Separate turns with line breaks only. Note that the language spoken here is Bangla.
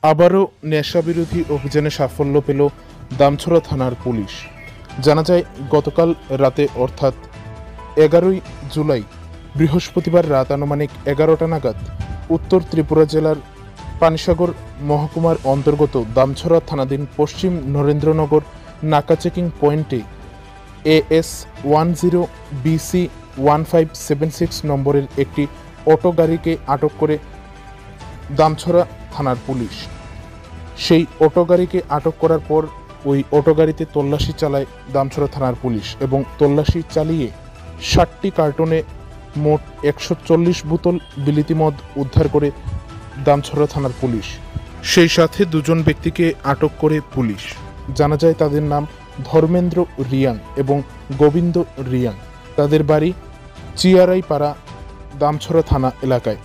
আবারও নেশাবিরোধী অভিযানে সাফল্য পেল দামছড়া থানার পুলিশ। জানা যায়, গতকাল রাতে অর্থাৎ 11ই জুলাই বৃহস্পতিবার রাত আনুমানিক 11টা নাগাদ উত্তর ত্রিপুরা জেলার পানিসাগর মহকুমার অন্তর্গত দামছড়া থানাধীন পশ্চিম নরেন্দ্রনগর নাকা চেকিং পয়েন্টে AS 10 BC 1576 নম্বরের একটি অটো গাড়িকে আটক করে দামছড়া থানার পুলিশ। সেই অটো গাড়িকে আটক করার পর ওই অটো গাড়িতে তল্লাশি চালায় দামছড়া থানার পুলিশ এবং তল্লাশি চালিয়ে 60টি কার্টনে মোট 140 বোতল বিলিতি মদ উদ্ধার করে দামছড়া থানার পুলিশ। সেই সাথে দুজন ব্যক্তিকে আটক করে পুলিশ। জানা যায় তাদের নাম ধর্মেন্দ্র রিয়াং এবং গোবিন্দ রিয়াং। তাদের বাড়ি চিয়ারাই পাড়া, দামছড়া থানা এলাকায়।